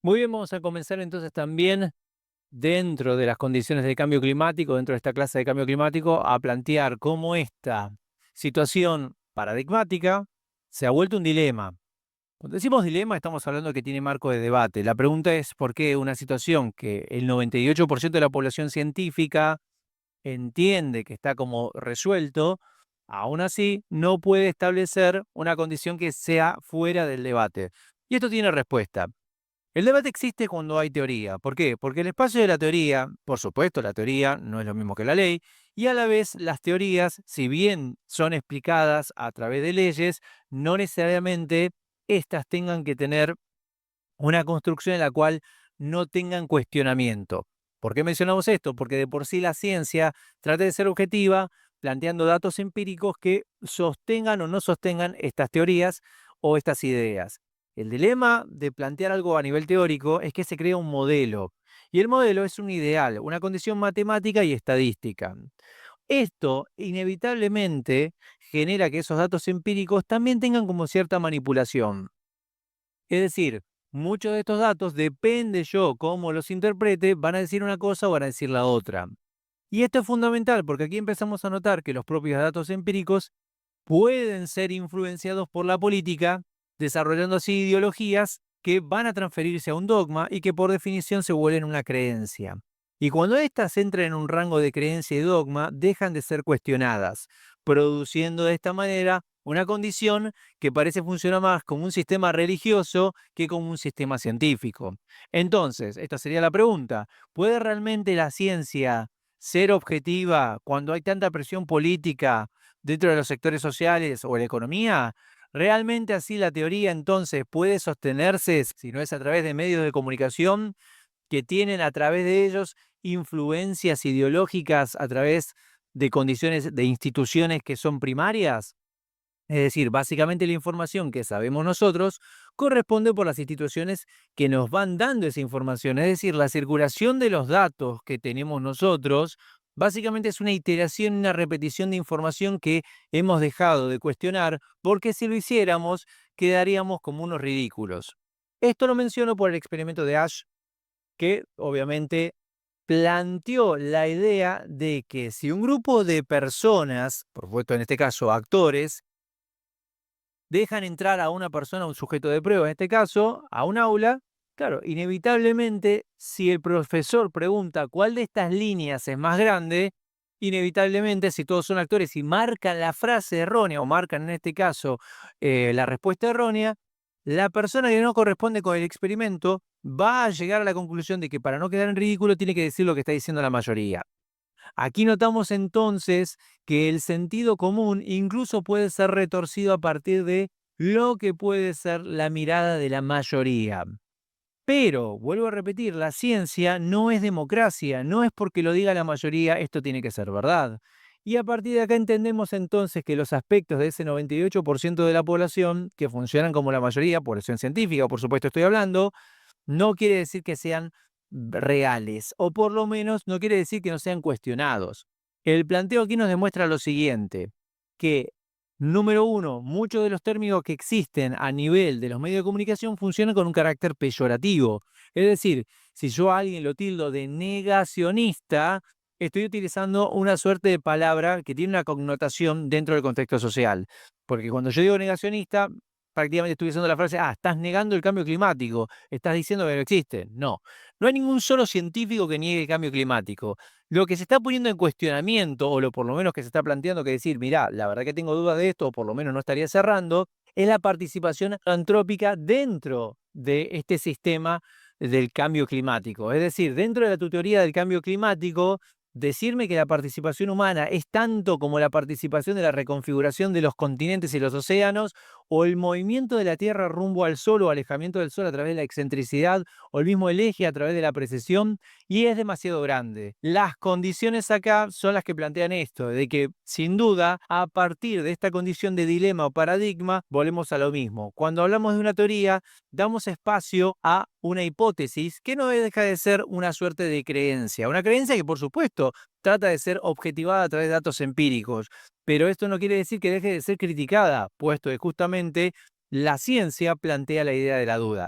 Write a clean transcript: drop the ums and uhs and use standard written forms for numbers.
Muy bien, vamos a comenzar entonces también dentro de las condiciones de cambio climático, dentro de esta clase de cambio climático, a plantear cómo esta situación paradigmática se ha vuelto un dilema. Cuando decimos dilema, estamos hablando que tiene marco de debate. La pregunta es por qué una situación que el 98% de la población científica entiende que está como resuelto, aún así no puede establecer una condición que sea fuera del debate. Y esto tiene respuesta. El debate existe cuando hay teoría. ¿Por qué? Porque el espacio de la teoría, por supuesto, la teoría no es lo mismo que la ley, y a la vez las teorías, si bien son explicadas a través de leyes, no necesariamente éstas tengan que tener una construcción en la cual no tengan cuestionamiento. ¿Por qué mencionamos esto? Porque de por sí la ciencia trata de ser objetiva, planteando datos empíricos que sostengan o no sostengan estas teorías o estas ideas. El dilema de plantear algo a nivel teórico es que se crea un modelo, y el modelo es un ideal, una condición matemática y estadística. Esto inevitablemente genera que esos datos empíricos también tengan como cierta manipulación. Es decir, muchos de estos datos, depende yo cómo los interprete, van a decir una cosa o van a decir la otra. Y esto es fundamental porque aquí empezamos a notar que los propios datos empíricos pueden ser influenciados por la política, desarrollando así ideologías que van a transferirse a un dogma y que por definición se vuelven una creencia. Y cuando éstas entran en un rango de creencia y dogma, dejan de ser cuestionadas, produciendo de esta manera una condición que parece funcionar más como un sistema religioso que como un sistema científico. Entonces, esta sería la pregunta: ¿puede realmente la ciencia ser objetiva cuando hay tanta presión política dentro de los sectores sociales o la economía? ¿Realmente así la teoría entonces puede sostenerse si no es a través de medios de comunicación que tienen a través de ellos influencias ideológicas a través de condiciones de instituciones que son primarias? Es decir, básicamente la información que sabemos nosotros corresponde por las instituciones que nos van dando esa información. Es decir, la circulación de los datos que tenemos nosotros básicamente es una iteración, una repetición de información que hemos dejado de cuestionar, porque si lo hiciéramos quedaríamos como unos ridículos. Esto lo menciono por el experimento de Ash, que obviamente planteó la idea de que si un grupo de personas, por supuesto en este caso actores, dejan entrar a una persona, un sujeto de prueba en este caso, a un aula, claro, inevitablemente, si el profesor pregunta cuál de estas líneas es más grande, inevitablemente, si todos son actores y marcan la frase errónea o marcan en este caso la respuesta errónea, la persona que no corresponde con el experimento va a llegar a la conclusión de que para no quedar en ridículo tiene que decir lo que está diciendo la mayoría. Aquí notamos entonces que el sentido común incluso puede ser retorcido a partir de lo que puede ser la mirada de la mayoría. Pero, vuelvo a repetir, la ciencia no es democracia, no es porque lo diga la mayoría, esto tiene que ser verdad. Y a partir de acá entendemos entonces que los aspectos de ese 98% de la población, que funcionan como la mayoría, por acción científica, por supuesto estoy hablando, no quiere decir que sean reales, o por lo menos no quiere decir que no sean cuestionados. El planteo aquí nos demuestra lo siguiente, que, número uno, muchos de los términos que existen a nivel de los medios de comunicación funcionan con un carácter peyorativo. Es decir, si yo a alguien lo tildo de negacionista, estoy utilizando una suerte de palabra que tiene una connotación dentro del contexto social. Porque cuando yo digo negacionista, prácticamente estoy usando la frase, estás negando el cambio climático, estás diciendo que no existe. No, no hay ningún solo científico que niegue el cambio climático. Lo que se está poniendo en cuestionamiento, o lo por lo menos que se está planteando que decir, mirá, la verdad que tengo dudas de esto, o por lo menos no estaría cerrando, es la participación antrópica dentro de este sistema del cambio climático. Es decir, dentro de tu teoría del cambio climático, decirme que la participación humana es tanto como la participación de la reconfiguración de los continentes y los océanos, o el movimiento de la Tierra rumbo al Sol o alejamiento del Sol a través de la excentricidad, o el mismo el eje a través de la precesión, y es demasiado grande. Las condiciones acá son las que plantean esto, de que sin duda, a partir de esta condición de dilema o paradigma, volvemos a lo mismo. Cuando hablamos de una teoría, damos espacio a una hipótesis que no deja de ser una suerte de creencia. Una creencia que, por supuesto, trata de ser objetivada a través de datos empíricos. Pero esto no quiere decir que deje de ser criticada, puesto que justamente la ciencia plantea la idea de la duda.